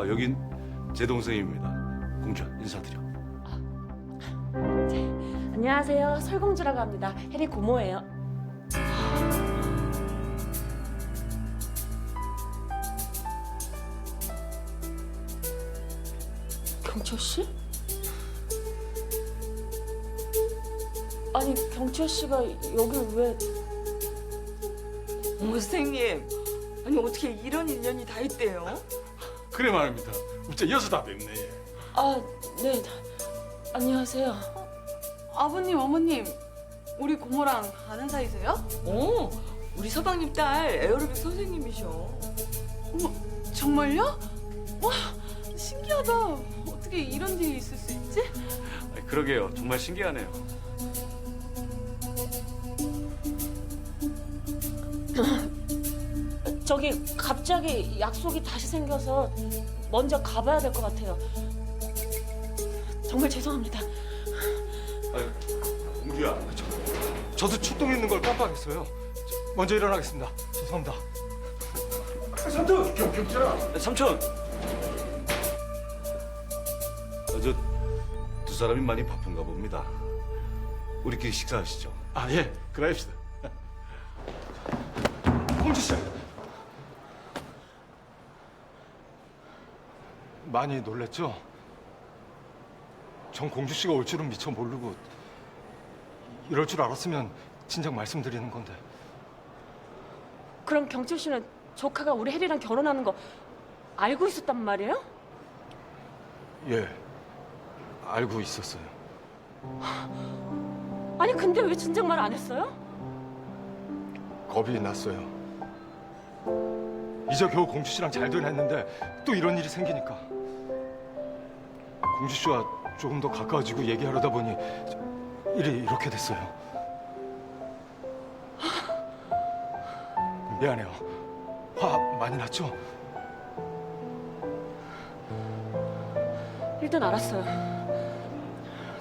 여긴 제 동생입니다. 공주야, 인사드려. 안녕하세요. 설공주라고 합니다. 해리 고모예요. 경철 씨? 아니 경철 씨가 여기 왜? 어머 선생님, 아니 어떻게 이런 인연이 다 있대요? 그래 말입니다. 우째 여섯 다 됐네. 아, 네. 안녕하세요. 아버님, 어머님, 우리 고모랑 아는 사이세요? 어, 우리 서방님 딸 에어로빅 선생님이셔. 어머, 정말요? 와, 신기하다. 어떻게 이런 일이 있을 수 있지? 그러게요. 정말 신기하네요. 저기 갑자기 약속이 다시 생겨서 먼저 가봐야 될 것 같아요. 정말 죄송합니다. 공주야. 저도 출동에 있는 걸 깜빡했어요. 먼저 일어나겠습니다. 죄송합니다. 삼촌, 경찰아. 삼촌. 저 두 사람이 많이 바쁜가 봅니다. 우리끼리 식사하시죠. 아 예, 그래입시다. 공주 씨. 많이 놀랬죠? 전 공주 씨가 올 줄은 미처 모르고 이럴 줄 알았으면 진작 말씀드리는 건데. 그럼 경철 씨는 조카가 우리 혜리랑 결혼하는 거 알고 있었단 말이에요? 예, 알고 있었어요. 아니 근데 왜 진작 말 안 했어요? 겁이 났어요. 이제 겨우 공주 씨랑 잘 되나 했는데 또 이런 일이 생기니까. 공주 씨와 조금 더 가까워지고 얘기하려다 보니 일이 이렇게 됐어요. 미안해요. 화 많이 났죠? 일단 알았어요.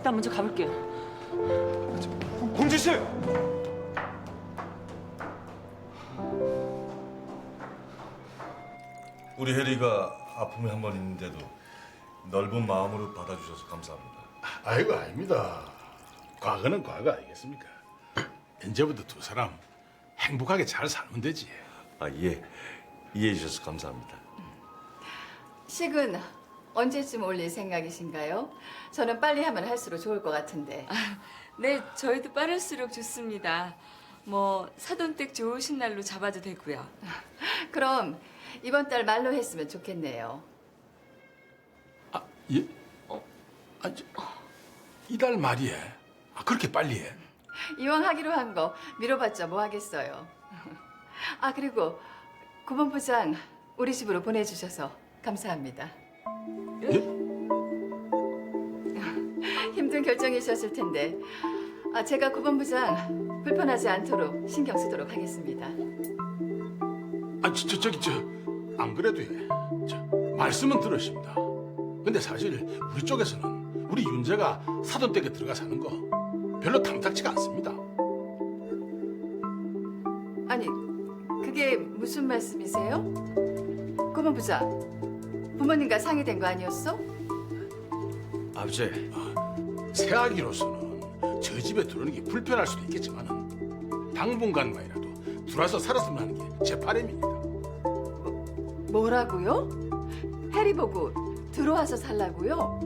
나 먼저 가볼게요. 공주 씨! 우리 혜리가 아픔이 한 번 있는데도 넓은 마음으로 받아주셔서 감사합니다. 아이고 아닙니다. 과거는 과거 아니겠습니까? 이제부터 두 사람 행복하게 잘 살면 되지. 예. 이해해 주셔서 감사합니다. 식은 언제쯤 올릴 생각이신가요? 저는 빨리 하면 할수록 좋을 것 같은데. 네, 저희도 빠를수록 좋습니다. 뭐 사돈댁 좋으신 날로 잡아도 되고요. 그럼 이번 달 말로 했으면 좋겠네요. 아 예? 이달 말이에. 그렇게 빨리 해? 이왕 하기로 한 거 미뤄봤자 뭐 하겠어요. 아 그리고 고본부장 우리 집으로 보내주셔서 감사합니다. 예? 힘든 결정이셨을 텐데 제가 고본부장 불편하지 않도록 신경 쓰도록 하겠습니다. 안 그래도 해. 말씀은 들으십니다. 근데 사실 우리 쪽에서는 우리 윤재가 사돈댁에 들어가 사는 거 별로 탐탁지가 않습니다. 아니 그게 무슨 말씀이세요? 고본부장 부모님과 상의된 거 아니었어? 아버지, 새아기로서는 저 집에 들어오는 게 불편할 수도 있겠지만은 당분간만이라도 들어와서 살았으면 하는 게 제 바람입니다. 뭐라고요? 해리 보고 들어와서 살라고요?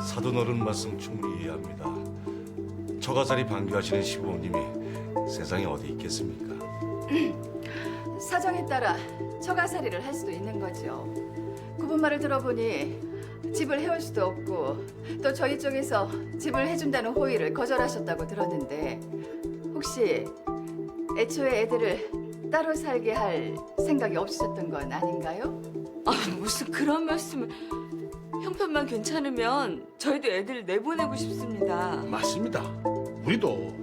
사돈 어른 말씀 충분히 이해합니다. 처가살이 반겨하시는 시부모님이 세상에 어디 있겠습니까? 사정에 따라 처가살이를 할 수도 있는 거죠. 그분 말을 들어보니 집을 해올 수도 없고 또 저희 쪽에서 집을 해준다는 호의를 거절하셨다고 들었는데 혹시 애초에 애들을 따로 살게 할 생각이 없으셨던 건 아닌가요? 무슨 그런 말씀을. 형편만 괜찮으면 저희도 애들 내보내고 싶습니다. 맞습니다. 우리도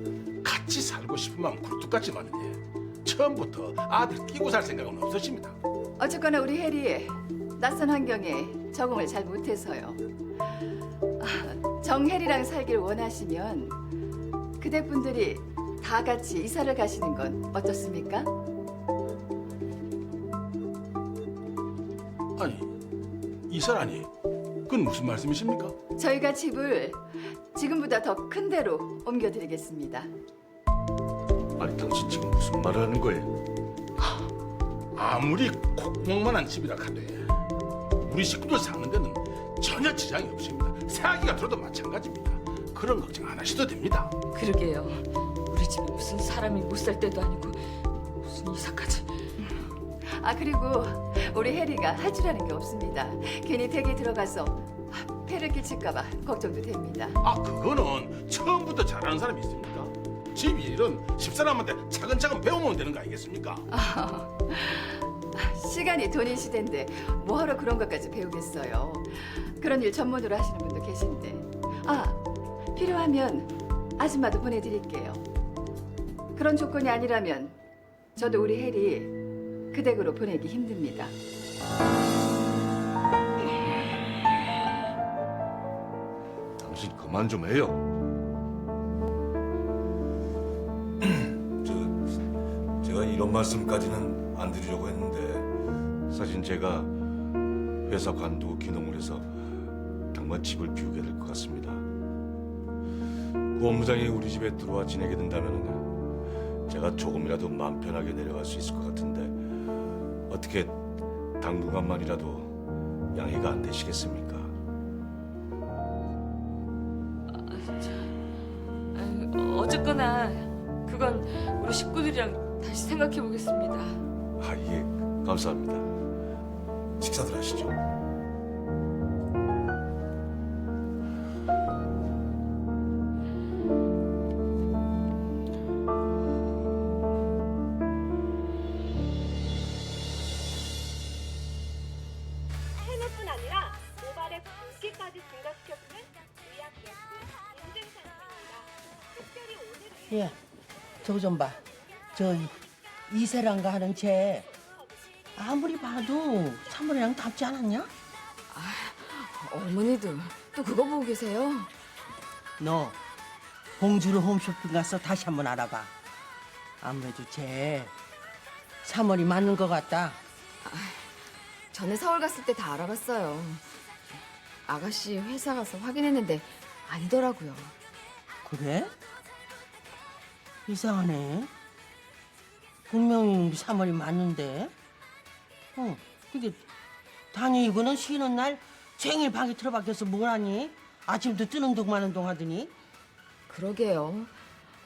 같이 살고 싶은 마음 굴뚝같지만은 처음부터 아들 끼고 살 생각은 없으십니다. 어쨌거나 우리 해리 낯선 환경에 적응을 잘 못해서요. 정혜리랑 살길 원하시면 그대분들이 다 같이 이사를 가시는 건 어떻습니까? 이사라니, 그건 무슨 말씀이십니까? 저희가 집을 지금보다 더 큰 데로 옮겨드리겠습니다. 아니 당신 지금 무슨 말을 하는 거예요? 아무리 콧구멍만한 집이라 하되 우리 식구들 사는 데는 전혀 지장이 없습니다. 새아기가 들어도 마찬가지입니다. 그런 걱정 안 하셔도 됩니다. 그러게요. 우리 집에 무슨 사람이 못 살 때도 아니고 무슨 이사까지. 아, 그리고 우리 혜리가 할 줄 아는 게 없습니다. 괜히 댁에 들어가서 폐를 끼칠까 봐 걱정도 됩니다. 아, 그거는 처음부터 잘하는 사람이 있습니까? 집 일은 집사람한테 차근차근 배워놓으면 되는 거 아니겠습니까? 시간이 돈인 시대인데 뭐하러 그런 것까지 배우겠어요. 그런 일 전문으로 하시는 분도 계신데. 아, 필요하면 아줌마도 보내드릴게요. 그런 조건이 아니라면 저도 우리 혜리 그 댁으로 보내기 힘듭니다. 당신 그만 좀 해요. 제가 이런 말씀까지는 안 드리려고 했는데 사실 제가 회사 관두고 귀농을 해서 당만 집을 비우게 될 것 같습니다. 구 본부장이 우리 집에 들어와 지내게 된다면 제가 조금이라도 마음 편하게 내려갈 수 있을 것 같은데 어떻게 당분간만이라도 양해가 안 되시겠습니까? 어쨌거나 그건 우리 식구들이랑 다시 생각해 보겠습니다. 아, 예, 감사합니다. 식사들 하시죠. 해노뿐 아니라 모발의 굵기까지 증가시켜주는 의약 제품 인증상품입니다. 특별히 오늘은 예, 저거 좀 봐. 저 이세란가 하는 쟤 아무리 봐도 사모리랑 닮지 않았냐? 어머니도 또 그거 보고 계세요? 너 봉주로 홈쇼핑 가서 다시 한번 알아봐. 아무래도 쟤 사모리 맞는 것 같다. 전에 서울 갔을 때 다 알아봤어요. 아가씨 회사 가서 확인했는데 아니더라고요. 그래? 이상하네. 분명히 사모리 맞는데. 근데 단이 이거는 쉬는 날 종일 방에 틀어박혀서 뭘 하니? 아침부터 뜨는 둥 마는 둥 하더니. 그러게요.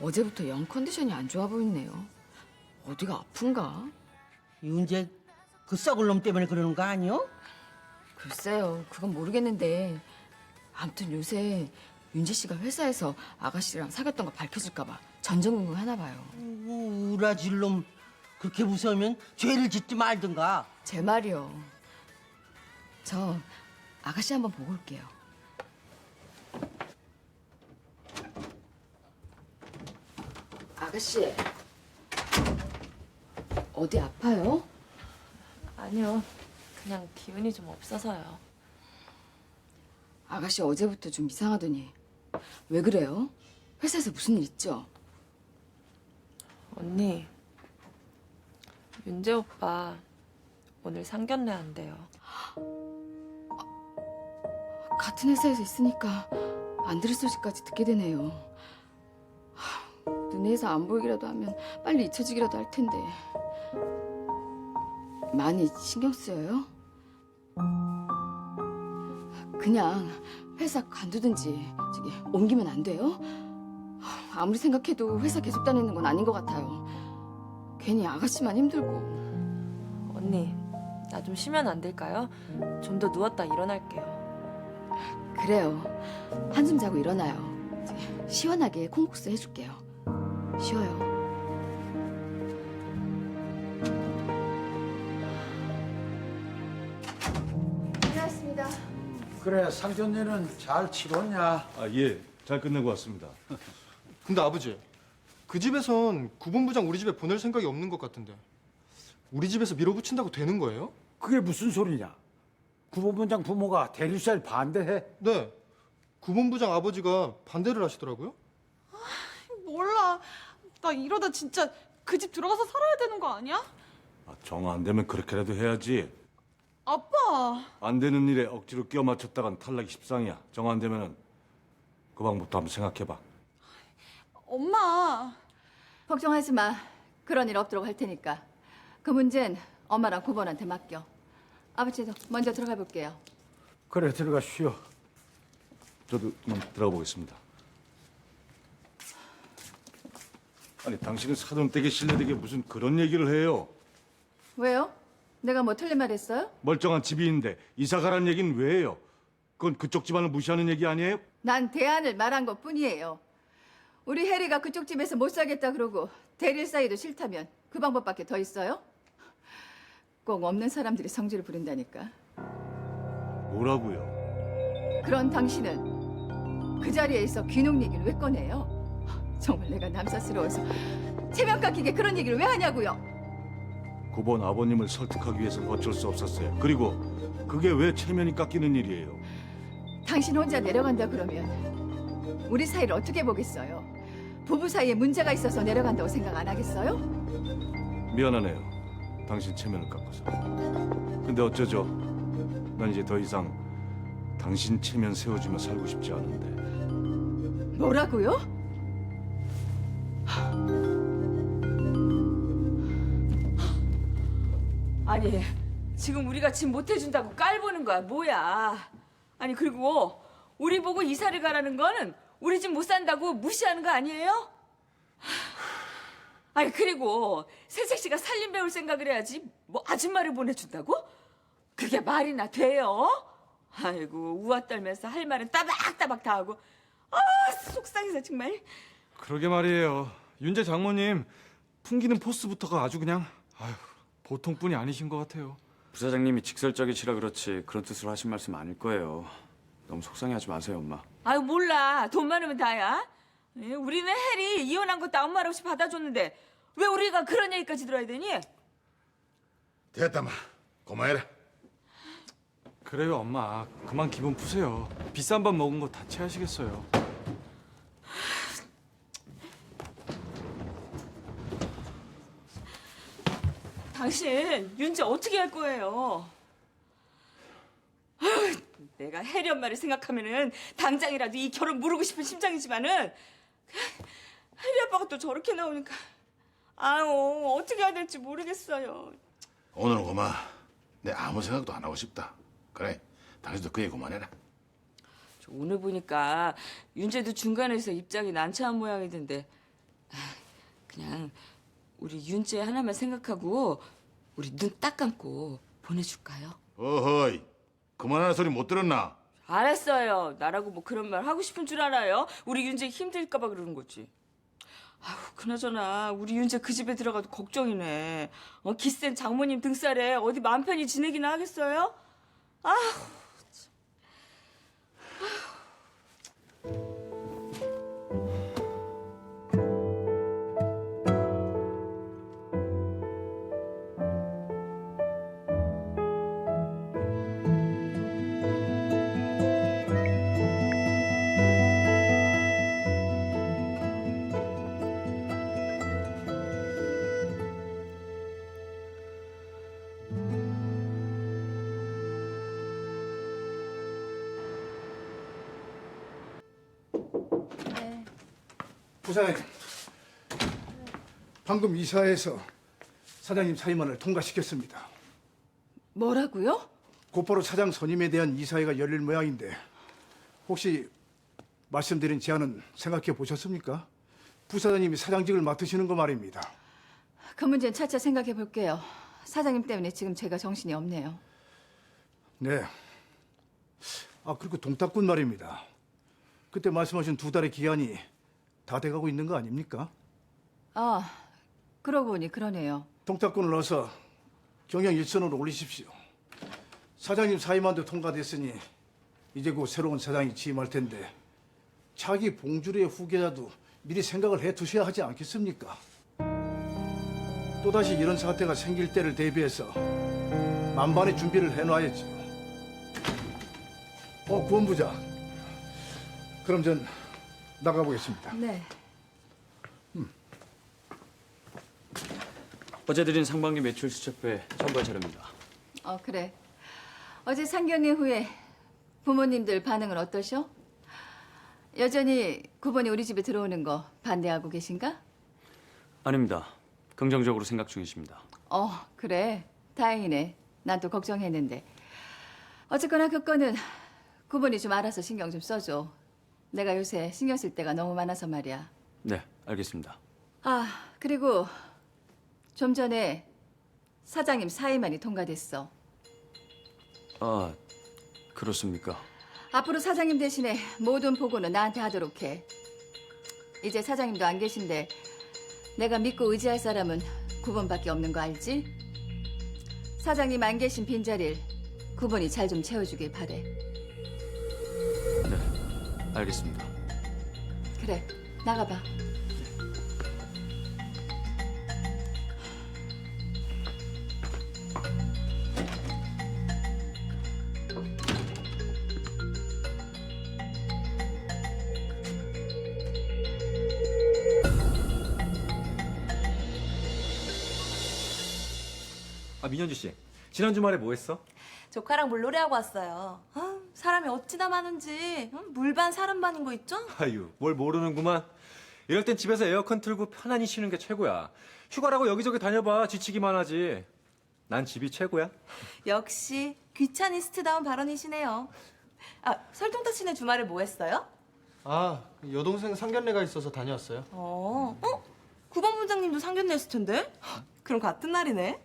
어제부터 영 컨디션이 안 좋아 보이네요. 어디가 아픈가? 윤재 그 썩을 놈 때문에 그러는 거 아니요? 글쎄요. 그건 모르겠는데 아무튼 요새 윤지 씨가 회사에서 아가씨랑 사귀었던 거 밝혀질까 봐 전전긍긍 하나 봐요. 우라질 놈. 그렇게 무서우면 죄를 짓지 말든가. 제 말이요. 저 아가씨 한번 보고 올게요. 아가씨, 어디 아파요? 아니요. 그냥 기운이 좀 없어서요. 아가씨 어제부터 좀 이상하더니 왜 그래요? 회사에서 무슨 일 있죠? 언니, 윤재 오빠 오늘 상견례 한대요. 같은 회사에서 있으니까 안 들을 소식까지 듣게 되네요. 눈에서 안 보이기라도 하면 빨리 잊혀지기라도 할 텐데. 많이 신경 쓰여요? 그냥 회사 관두든지 옮기면 안 돼요? 아무리 생각해도 회사 계속 다니는 건 아닌 것 같아요. 괜히 아가씨만 힘들고. 언니, 나 좀 쉬면 안 될까요? 좀 더 누웠다 일어날게요. 그래요. 한숨 자고 일어나요. 시원하게 콩국수 해줄게요. 쉬어요. 안녕하십니다. 그래, 상견례는 잘 치렀냐? 아, 예, 잘 끝내고 왔습니다. 근데 아버지, 그 집에선 구본부장 우리 집에 보낼 생각이 없는 것 같은데 우리 집에서 밀어붙인다고 되는 거예요? 그게 무슨 소리냐? 구본부장 부모가 대리살 반대해? 네, 구본부장 아버지가 반대를 하시더라고요. 몰라. 나 이러다 진짜 그 집 들어가서 살아야 되는 거 아니야? 정 안 되면 그렇게라도 해야지. 아빠. 안 되는 일에 억지로 끼워 맞췄다간 탈락이 십상이야. 정 안 되면은 그 방법도 한번 생각해봐. 엄마. 걱정하지 마. 그런 일 없도록 할 테니까. 그 문제는 엄마랑 고번한테 맡겨. 아버지도 먼저 들어가 볼게요. 그래 들어가시오. 저도 그만 들어가 보겠습니다. 아니 당신은 사돈댁에 신뢰되게 무슨 그런 얘기를 해요? 왜요? 내가 뭐 틀린 말 했어요? 멀쩡한 집이 있는데 이사 가라는 얘기는 왜 해요? 그건 그쪽 집안을 무시하는 얘기 아니에요? 난 대안을 말한 것 뿐이에요. 우리 혜리가 그쪽 집에서 못 살겠다 그러고 대릴 사이도 싫다면 그 방법밖에 더 있어요? 꼭 없는 사람들이 성질을 부린다니까. 뭐라고요? 그런 당신은 그 자리에 있어 귀농 얘기를 왜 꺼내요? 정말 내가 남사스러워서 체면 깎이게 그런 얘기를 왜 하냐고요? 고번 아버님을 설득하기 위해서 어쩔 수 없었어요. 그리고 그게 왜 체면이 깎이는 일이에요? 당신 혼자 내려간다 그러면 우리 사이를 어떻게 보겠어요? 부부 사이에 문제가 있어서 내려간다고 생각 안 하겠어요? 미안하네요. 당신 체면을 깎아서. 근데 어쩌죠? 난 이제 더 이상 당신 체면 세워주며 살고 싶지 않은데. 뭐라고요? 아니, 지금 우리가 집 못 해준다고 깔보는 거야, 뭐야. 아니, 그리고 우리 보고 이사를 가라는 거는 우리 집 못 산다고 무시하는 거 아니에요? 아니, 그리고 세색 씨가 살림 배울 생각을 해야지 뭐 아줌마를 보내준다고? 그게 말이나 돼요? 아이고, 우아 떨면서 할 말은 따박따박 다 하고. 아, 속상해서 정말. 그러게 말이에요. 윤재 장모님 풍기는 포스부터가 아주 그냥 아휴, 보통뿐이 아니신 것 같아요. 부사장님이 직설적이시라 그렇지 그런 뜻으로 하신 말씀 아닐 거예요. 너무 속상해하지 마세요, 엄마. 아유, 몰라. 돈 많으면 다야. 예, 우리는 혜리 이혼한 것도 아무 말 없이 받아줬는데 왜 우리가 그런 얘기까지 들어야 되니? 됐다 마. 고마해라. 그래요 엄마. 그만 기분 푸세요. 비싼 밥 먹은 거 다 체하시겠어요. 당신 윤재 어떻게 할 거예요? 아유, 내가 혜리 엄마를 생각하면은 당장이라도 이 결혼 무르고 싶은 심정이지만은 혜리 아빠가 또 저렇게 나오니까 아유, 어떻게 해야 될지 모르겠어요. 오늘은 고마. 내 아무 생각도 안 하고 싶다. 그래. 당신도 그 얘기 그만해라. 저 오늘 보니까 윤재도 중간에서 입장이 난처한 모양이던데 그냥 우리 윤재 하나만 생각하고 우리 눈 딱 감고 보내줄까요? 어허이. 그만하는 소리 못 들었나? 알았어요. 나라고 뭐 그런 말 하고 싶은 줄 알아요? 우리 윤재 힘들까 봐 그러는 거지. 아우, 그나저나 우리 윤재 그 집에 들어가도 걱정이네. 기센 장모님 등살에 어디 마음 편히 지내기나 하겠어요? 아휴. 부사장님, 방금 이사해서 사장님 사임원을 통과시켰습니다. 뭐라고요? 곧바로 사장 선임에 대한 이사회가 열릴 모양인데 혹시 말씀드린 제안은 생각해 보셨습니까? 부사장님이 사장직을 맡으시는 거 말입니다. 그 문제는 차차 생각해 볼게요. 사장님 때문에 지금 제가 정신이 없네요. 네. 아, 그리고 동탁군 말입니다. 그때 말씀하신 2달의 기한이 다 돼가고 있는 거 아닙니까? 아, 그러고 보니 그러네요. 동탁군을 넣어서 경영 일선으로 올리십시오. 사장님 사임안도 통과됐으니 이제 곧 새로운 사장이 취임할 텐데 차기 봉주리의 후계자도 미리 생각을 해두셔야 하지 않겠습니까? 또다시 이런 사태가 생길 때를 대비해서 만반의 준비를 해놔야죠. 구원부장. 그럼 전 나가보겠습니다. 네. 어제 드린 상반기 매출 수첩에 첨부할 자료입니다. 그래. 어제 상견례 후에 부모님들 반응은 어떠셔? 여전히 구본이 우리 집에 들어오는 거 반대하고 계신가? 아닙니다. 긍정적으로 생각 중이십니다. 그래. 다행이네. 난 또 걱정했는데. 어쨌거나 그 건은 구본이 좀 알아서 신경 좀 써줘. 내가 요새 신경 쓸 때가 너무 많아서 말이야. 네, 알겠습니다. 그리고 좀 전에 사장님 사의만이 통과됐어. 아, 그렇습니까? 앞으로 사장님 대신에 모든 보고는 나한테 하도록 해. 이제 사장님도 안 계신데 내가 믿고 의지할 사람은 구본밖에 없는 거 알지? 사장님 안 계신 빈자리를 구본이 잘 좀 채워주길 바래. 네, 알겠습니다. 그래, 나가봐. 민현주 씨, 지난 주말에 뭐 했어? 조카랑 물놀이하고 왔어요. 사람이 어찌나 많은지 물반 사람반인 거 있죠? 아유, 뭘 모르는구만. 이럴 땐 집에서 에어컨 틀고 편안히 쉬는 게 최고야. 휴가라고 여기저기 다녀봐. 지치기만 하지. 난 집이 최고야. 역시 귀차니스트다운 발언이시네요. 설동탁 씨네 주말에 뭐 했어요? 여동생 상견례가 있어서 다녀왔어요. 구본 부장님도 상견례 했을 텐데? 그럼 같은 날이네.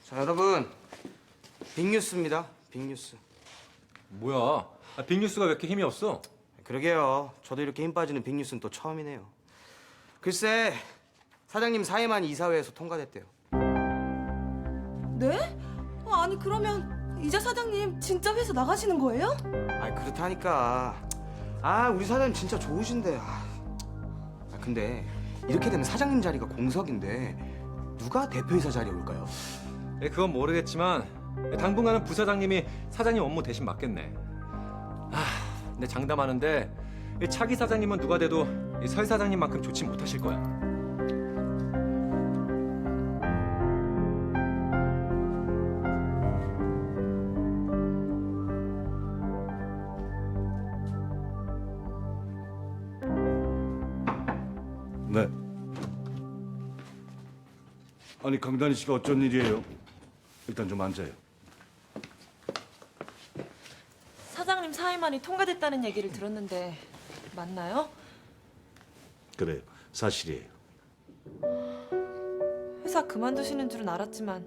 자, 여러분. 빅뉴스입니다. 빅뉴스. 뭐야? 빅뉴스가 왜 이렇게 힘이 없어? 그러게요. 저도 이렇게 힘 빠지는 빅뉴스는 또 처음이네요. 글쎄, 사장님 사회만이 이사회에서 통과됐대요. 네? 아니 그러면 이자 사장님 진짜 회사 나가시는 거예요? 그렇다니까. 우리 사장님 진짜 좋으신데. 근데 이렇게 되면 사장님 자리가 공석인데 누가 대표이사 자리에 올까요? 그건 모르겠지만 당분간은 부사장님이 사장님 업무 대신 맡겠네. 근데 장담하는데 차기 사장님은 누가 돼도 설 사장님만큼 좋지 못하실 거야. 네. 아니 강단희 씨가 어쩐 일이에요? 일단 좀 앉아요. 사장님 사의만이 통과됐다는 얘기를 들었는데 맞나요? 그래요. 사실이에요. 회사 그만두시는 줄은 알았지만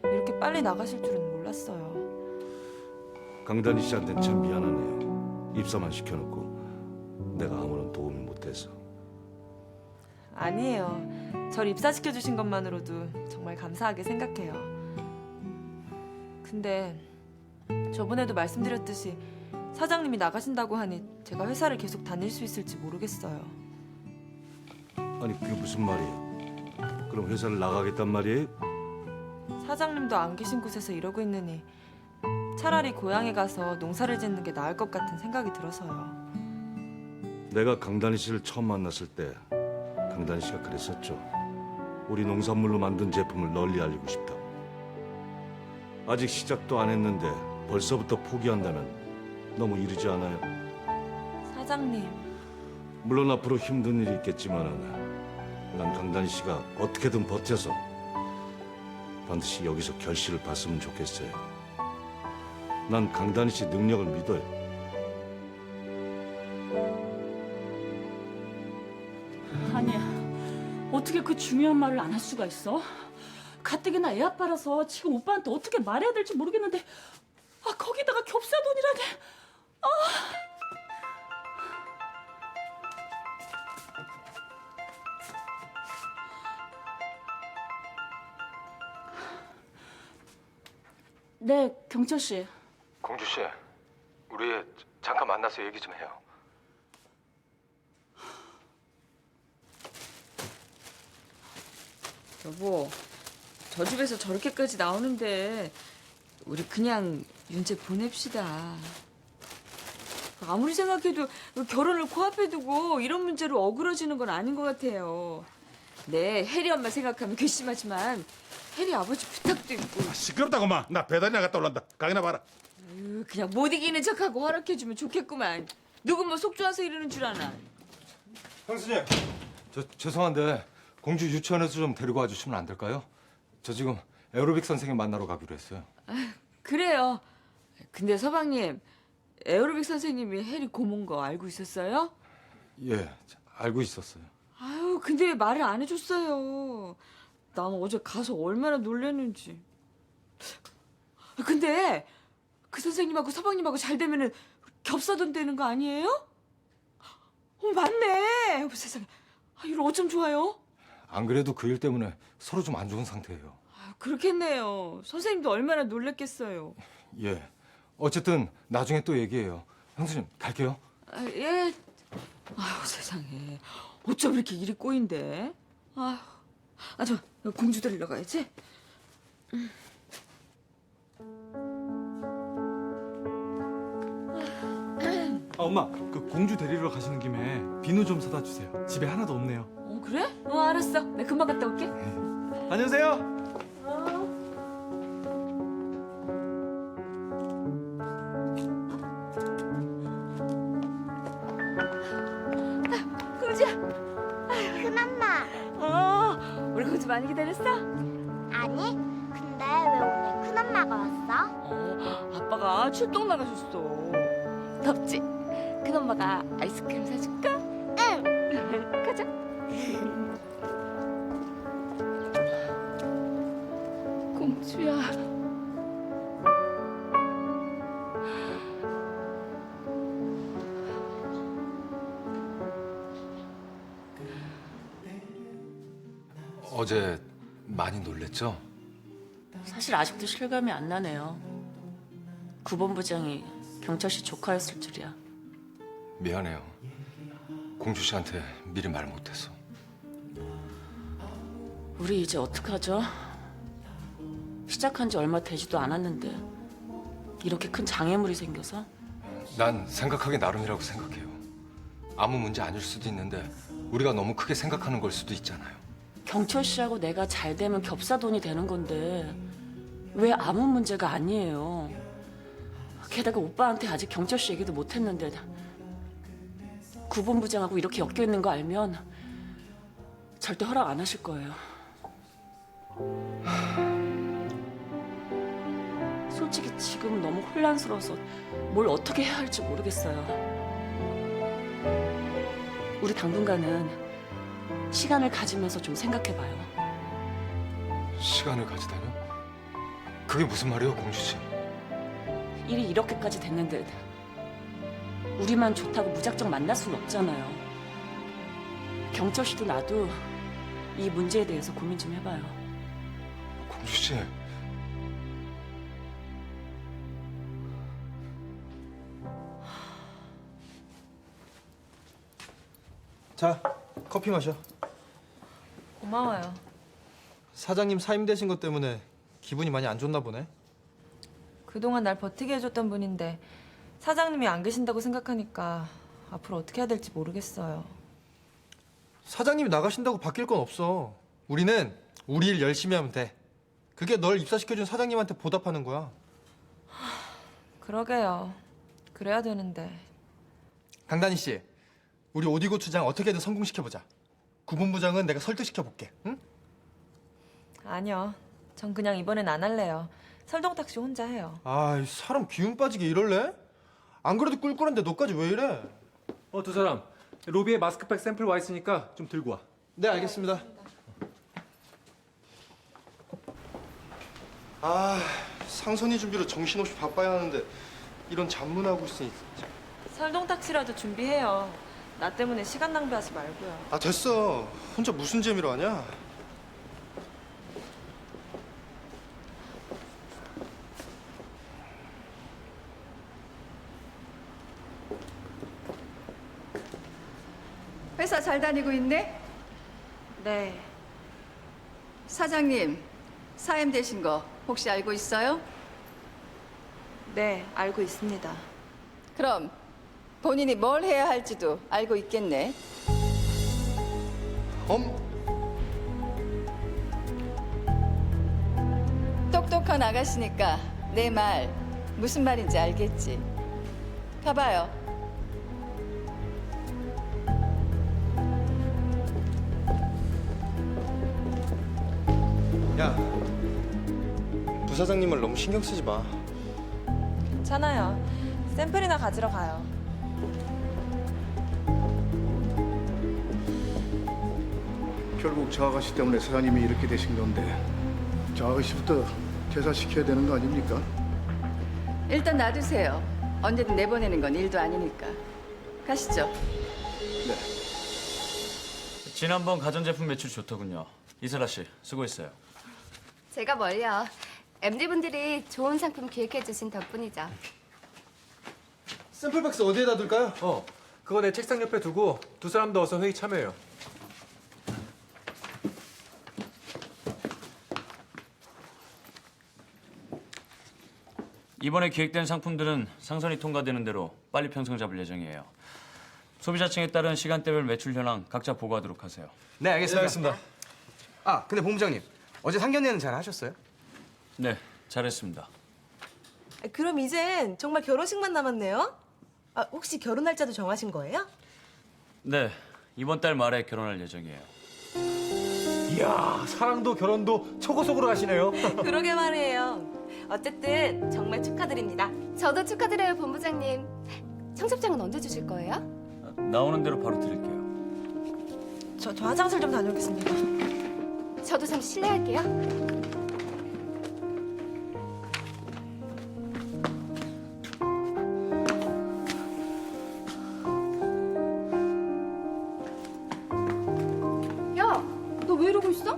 이렇게 빨리 나가실 줄은 몰랐어요. 강단희 씨한테는 참 미안하네요. 입사만 시켜놓고 내가 아무런 도움이 못해서. 아니에요. 절 입사시켜주신 것만으로도 정말 감사하게 생각해요. 근데 저번에도 말씀드렸듯이 사장님이 나가신다고 하니 제가 회사를 계속 다닐 수 있을지 모르겠어요. 아니 그게 무슨 말이에요? 그럼 회사를 나가겠단 말이에요? 사장님도 안 계신 곳에서 이러고 있느니 차라리 고향에 가서 농사를 짓는 게 나을 것 같은 생각이 들어서요. 내가 강단희 씨를 처음 만났을 때 강단희 씨가 그랬었죠. 우리 농산물로 만든 제품을 널리 알리고 싶다. 아직 시작도 안 했는데 벌써부터 포기한다면 너무 이르지 않아요? 사장님. 물론 앞으로 힘든 일이 있겠지만은 난 강단희 씨가 어떻게든 버텨서 반드시 여기서 결실을 봤으면 좋겠어요. 난 강단희 씨 능력을 믿어요. 아니야. 어떻게 그 중요한 말을 안 할 수가 있어? 가뜩이나 애 아빠라서 지금 오빠한테 어떻게 말해야 될지 모르겠는데 거기다가 겹사돈이라니. 네, 경철 씨. 공주 씨, 우리 잠깐 만나서 얘기 좀 해요. 여보, 저 집에서 저렇게까지 나오는데 우리 그냥 윤재 보냅시다. 아무리 생각해도 결혼을 코앞에 두고 이런 문제로 어그러지는 건 아닌 것 같아요. 네, 혜리 엄마 생각하면 괘씸하지만 혜리 아버지 부탁도 있고. 시끄럽다고 마. 나 배달이나 갔다 올란다. 가게나 봐라. 아유, 그냥 못 이기는 척하고 허락해주면 좋겠구만. 누군 뭐 속 좋아서 이러는 줄 아나. 형수님, 저 죄송한데 공주 유치원에서 좀 데리고 와주시면 안 될까요? 저 지금 에어로빅 선생님 만나러 가기로 했어요. 그래요. 근데 서방님, 에어로빅 선생님이 혜리 고모인 거 알고 있었어요? 예, 알고 있었어요. 아유, 근데 왜 말을 안 해줬어요? 난 어제 가서 얼마나 놀랐는지. 근데 그 선생님하고 서방님하고 잘 되면은 겹사돈 되는 거 아니에요? 맞네. 어머, 세상에. 이걸 어쩜 좋아요? 안 그래도 그 일 때문에 서로 좀 안 좋은 상태예요. 그렇겠네요. 선생님도 얼마나 놀랬겠어요. 예, 어쨌든 나중에 또 얘기해요. 형수님, 갈게요. 예. 아유, 세상에. 어쩜 이렇게 일이 꼬인대? 아유. 저 공주 데리러 가야지. 엄마, 그 공주 데리러 가시는 김에 비누 좀 사다 주세요. 집에 하나도 없네요. 그래? 알았어. 내가 금방 갔다 올게. 다녀오세요. 공주야. 큰엄마. 우리 공주 많이 기다렸어? 아니, 근데 왜 오늘 큰엄마가 왔어? 아빠가 출동 나가셨어. 덥지? 큰엄마가 아이스크림 사줄까? 응. 가자. 공주야. 어제 많이 놀랬죠? 사실 아직도 실감이 안 나네요. 구본부장이 경철 씨 조카였을 줄이야. 미안해요. 공주 씨한테 미리 말 못해서. 우리 이제 어떡하죠? 시작한 지 얼마 되지도 않았는데 이렇게 큰 장애물이 생겨서? 난 생각하기 나름이라고 생각해요. 아무 문제 아닐 수도 있는데 우리가 너무 크게 생각하는 걸 수도 있잖아요. 경철 씨하고 내가 잘 되면 겹사돈이 되는 건데 왜 아무 문제가 아니에요. 게다가 오빠한테 아직 경철 씨 얘기도 못 했는데 구본부장하고 이렇게 엮여 있는 거 알면 절대 허락 안 하실 거예요. 솔직히 지금 너무 혼란스러워서 뭘 어떻게 해야 할지 모르겠어요. 우리 당분간은 시간을 가지면서 좀 생각해봐요. 시간을 가지다뇨? 그게 무슨 말이에요, 공주 씨? 일이 이렇게까지 됐는데 우리만 좋다고 무작정 만날 수는 없잖아요. 경철 씨도 나도 이 문제에 대해서 고민 좀 해봐요. 공주 씨. 자, 커피 마셔. 고마워요. 사장님 사임되신 것 때문에 기분이 많이 안 좋나 보네. 그동안 날 버티게 해줬던 분인데 사장님이 안 계신다고 생각하니까 앞으로 어떻게 해야 될지 모르겠어요. 사장님이 나가신다고 바뀔 건 없어. 우리는 우리 일 열심히 하면 돼. 그게 널 입사시켜준 사장님한테 보답하는 거야. 그러게요. 그래야 되는데. 강단희 씨, 우리 오디고추장 어떻게든 성공시켜보자. 구본부장은 내가 설득시켜볼게. 응? 아니요. 전 그냥 이번엔 안 할래요. 설동탁 씨 혼자 해요. 아, 사람 기운 빠지게 이럴래? 안 그래도 꿀꿀한데 너까지 왜 이래? 두 사람 로비에 마스크팩 샘플 와 있으니까 좀 들고 와. 네, 알겠습니다. 아, 상선이 준비로 정신없이 바빠야 하는데 이런 잡문하고 있으니 진짜. 설동탁 씨라도 준비해요. 나 때문에 시간 낭비하지 말고요. 아, 됐어. 혼자 무슨 재미로 하냐? 회사 잘 다니고 있네? 네. 사장님, 사임되신 거 혹시 알고 있어요? 네, 알고 있습니다. 그럼 본인이 뭘 해야 할지도 알고 있겠네. 똑똑한 아가씨니까 내 말 무슨 말인지 알겠지. 가봐요. 야, 부사장님을 너무 신경 쓰지 마. 괜찮아요. 샘플이나 가지러 가요. 결국 저 아가씨 때문에 사장님이 이렇게 되신 건데 저 아가씨부터 퇴사시켜야 되는 거 아닙니까? 일단 놔두세요. 언제든 내보내는 건 일도 아니니까. 가시죠. 지난번 가전제품 매출 좋더군요. 이슬아 씨, 수고했어요. 제가 뭘요? MD분들이 좋은 상품 기획해주신 덕분이죠. 샘플 박스 어디에다 둘까요? 그거 내 책상 옆에 두고 두 사람 더 어서 회의 참여해요. 이번에 기획된 상품들은 상선이 통과되는 대로 빨리 편성 잡을 예정이에요. 소비자층에 따른 시간대별 매출 현황 각자 보고하도록 하세요. 네, 알겠습니다. 알겠습니다. 아, 근데 본부장님 어제 상견례는 잘 하셨어요? 네, 잘했습니다. 그럼 이젠 정말 결혼식만 남았네요? 아, 혹시 결혼 날짜도 정하신 거예요? 네, 이번 달 말에 결혼할 예정이에요. 이야, 사랑도 결혼도 초고속으로 가시네요. 그러게 말이에요. 어쨌든 정말 축하드립니다. 저도 축하드려요, 본부장님. 청첩장은 언제 주실 거예요? 나오는 대로 바로 드릴게요. 저 화장실 좀 다녀오겠습니다. 저도 잠시 실례할게요. 야, 너 왜 이러고 있어?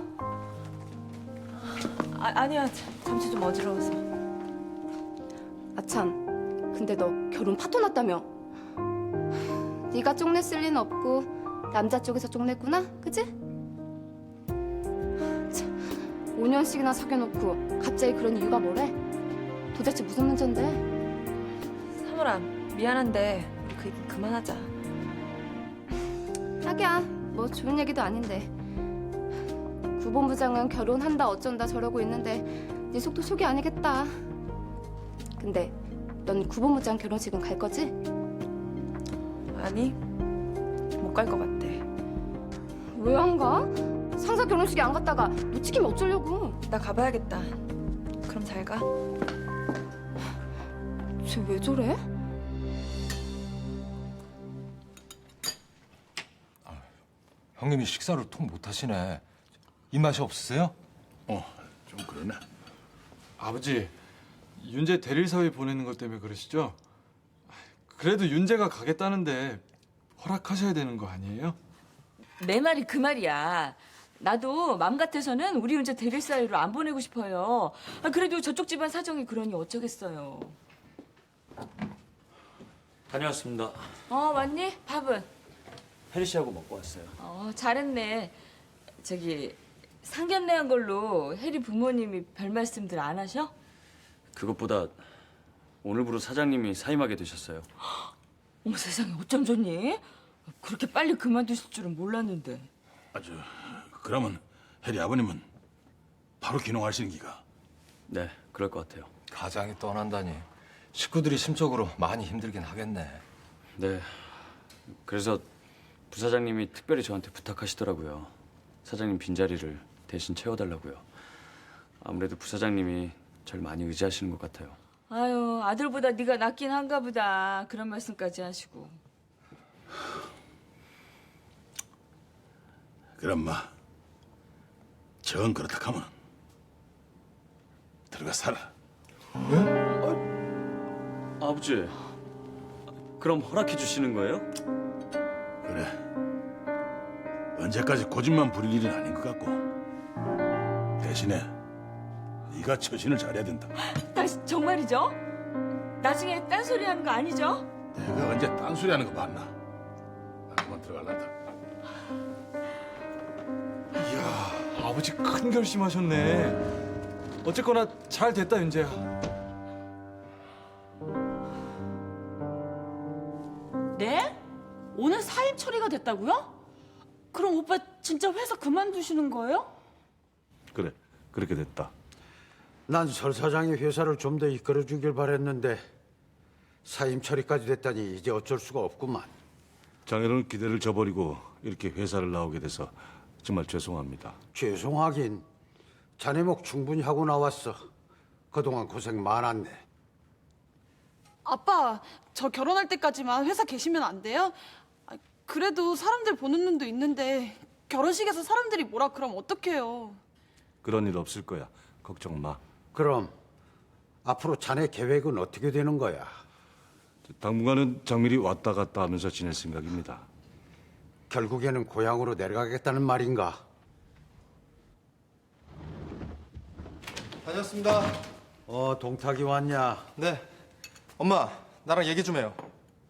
아니야. 잠시 좀 어지러워서. 아참, 근데 너 결혼 파토 났다며? 네가 쪽냈을 리는 없고 남자 쪽에서 쪽냈구나, 그치? 5년씩이나 사귀어놓고 갑자기 그런 이유가 뭐래? 도대체 무슨 문제인데? 사물아, 미안한데 우리 그 얘기 그만하자. 하기야, 뭐 좋은 얘기도 아닌데. 구 본부장은 결혼한다 어쩐다 저러고 있는데 네 속도 속이 아니겠다. 근데 넌 구 본부장 결혼식은 갈 거지? 아니, 못 갈 것 같아. 왜 안 가? 상사 결혼식에 안 갔다가 놓치기면 어쩌려고. 나 가봐야겠다. 그럼 잘 가. 쟤 왜 저래? 형님이 식사를 통 못하시네. 입맛이 없으세요? 좀 그러네. 아버지, 윤재 대리사회 보내는 것 때문에 그러시죠? 그래도 윤재가 가겠다는데 허락하셔야 되는 거 아니에요? 내 말이 그 말이야. 나도 맘 같아서는 우리 윤재 대릴 사이로 안 보내고 싶어요. 그래도 저쪽 집안 사정이 그러니 어쩌겠어요. 다녀왔습니다. 왔니? 밥은? 혜리 씨하고 먹고 왔어요. 잘했네. 저기 상견례한 걸로 혜리 부모님이 별 말씀들 안 하셔? 그것보다 오늘부로 사장님이 사임하게 되셨어요. 어머 세상에 어쩜 좋니? 그렇게 빨리 그만두실 줄은 몰랐는데. 그러면 혜리 아버님은 바로 귀농하시는 기가? 네, 그럴 것 같아요. 가장이 떠난다니 식구들이 심적으로 많이 힘들긴 하겠네. 네, 그래서 부사장님이 특별히 저한테 부탁하시더라고요. 사장님 빈자리를 대신 채워달라고요. 아무래도 부사장님이 절 많이 의지하시는 것 같아요. 아유 아들보다 네가 낫긴 한가 보다. 그런 말씀까지 하시고. 그럼 정 그렇다 하면 들어가 살아. 아버지, 그럼 허락해 주시는 거예요? 그래. 언제까지 고집만 부릴 일은 아닌 것 같고 대신에 네가 처신을 잘해야 된다. 다시 정말이죠? 나중에 딴소리 하는 거 아니죠? 내가 언제 딴소리 하는 거 봤나? 나 그만 들어갈란다. 이야, 아버지 큰 결심하셨네. 어쨌거나 잘 됐다, 윤재야. 네? 오늘 사임 처리가 됐다고요? 그럼 오빠 진짜 회사 그만두시는 거예요? 그래, 그렇게 됐다. 난 설 사장이 회사를 좀 더 이끌어주길 바랬는데 사임 처리까지 됐다니 이제 어쩔 수가 없구만. 장인어른 기대를 저버리고 이렇게 회사를 나오게 돼서 정말 죄송합니다. 죄송하긴. 자네 목 충분히 하고 나왔어. 그동안 고생 많았네. 아빠, 저 결혼할 때까지만 회사 계시면 안 돼요? 아, 그래도 사람들 보는 눈도 있는데 결혼식에서 사람들이 뭐라 그러면 어떡해요? 그런 일 없을 거야. 걱정 마. 그럼 앞으로 자네 계획은 어떻게 되는 거야? 당분간은 장밀이 왔다 갔다 하면서 지낼 생각입니다. 결국에는 고향으로 내려가겠다는 말인가? 다녀왔습니다. 동탁이 왔냐? 네. 엄마, 나랑 얘기 좀 해요.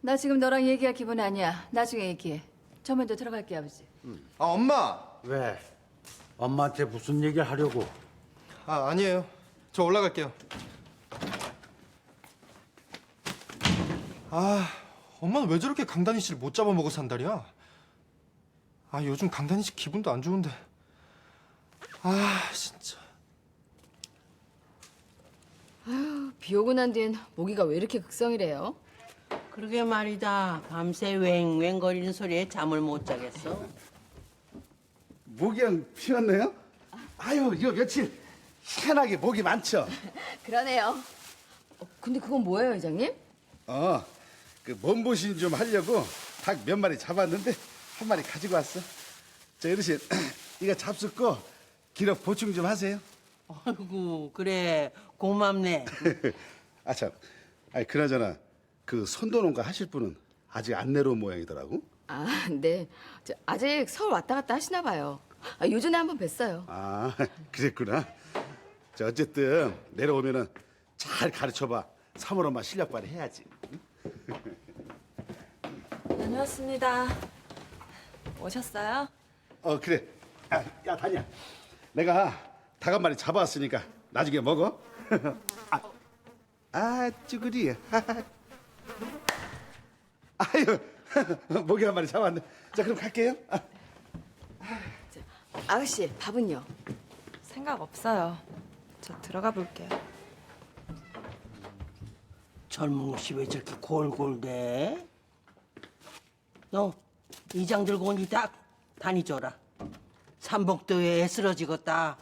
나 지금 너랑 얘기할 기분 아니야. 나중에 얘기해. 저 먼저 들어갈게, 아버지. 아, 엄마! 왜? 엄마한테 무슨 얘기를 하려고? 아, 아니에요. 저 올라갈게요. 아, 엄마는 왜 저렇게 강다니 씨를 못 잡아먹어 산다리야? 아, 요즘 강다니 씨 기분도 안 좋은데. 아, 진짜. 아유, 비 오고 난 뒤엔 모기가 왜 이렇게 극성이래요? 그러게 말이다. 밤새 웽웽거리는 소리에 잠을 못 자겠어. 모기향 피웠네요? 아유, 이거 며칠 희한하게 모기 많죠? 그러네요. 근데 그건 뭐예요, 회장님? 그 몸보신 좀 하려고 닭 몇 마리 잡았는데 한 마리 가지고 왔어. 저 어르신, 이거 잡수 거 기력 보충 좀 하세요. 아이고, 그래. 고맙네. 아 참, 아니 그나저나 그 선도농가 하실 분은 아직 안 내려온 모양이더라고. 아, 네. 아직 서울 왔다 갔다 하시나 봐요. 요전에 한번 뵀어요. 아, 그랬구나. 자, 어쨌든 내려오면은 잘 가르쳐봐. 사물 엄마 실력 발휘해야지. 다녀왔습니다. 오셨어요? 그래. 야, 다니야. 내가 닭 한 마리 잡아왔으니까 나중에 먹어. 쭈그리. 아유, 모기 한 마리 잡았네. 자, 그럼 갈게요. 아가씨, 밥은요? 생각 없어요. 저 들어가 볼게요. 젊은 것이 왜 저렇게 골골대? 너 이장 들고 오니 딱 다니줘라. 삼복도에 쓰러지겠다.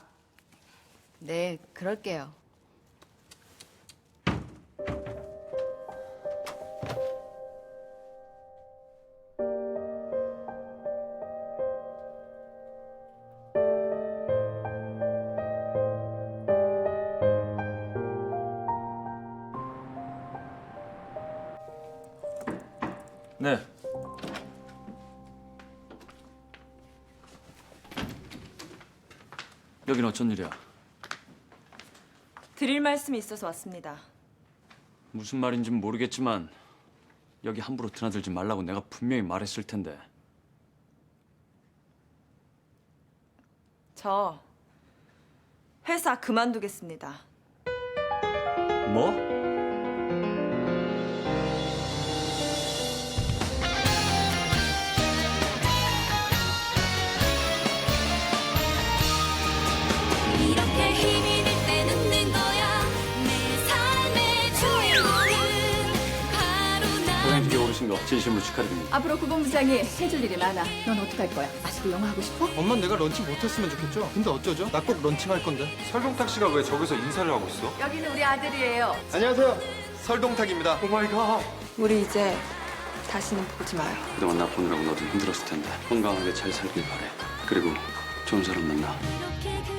네, 그럴게요. 네. 여긴 어쩐 일이야? 드릴 말씀이 있어서 왔습니다. 무슨 말인지는 모르겠지만 여기 함부로 드나들지 말라고 내가 분명히 말했을 텐데. 저 회사 그만두겠습니다. 뭐? 이렇게 힘이 될 때 웃는 거야. 내 삶의 주인공은 바로 나. 고향집에 오르신 거 진심으로 축하드립니다. 앞으로 구본부장이 해줄 일이 많아. 넌 어떡할 거야? 아직도 영화 하고 싶어? 엄마는 내가 런칭 못했으면 좋겠죠? 근데 어쩌죠? 나 꼭 런칭할 건데. 설동탁 씨가 왜 저기서 인사를 하고 있어? 여기는 우리 아들이에요. 안녕하세요. 설동탁입니다. 오마이갓. 우리 이제 다시는 보지 마요. 그동안 나 보느라고 너도 힘들었을 텐데 건강하게 잘 살길 바래. 그리고 좋은 사람 만나. 이렇게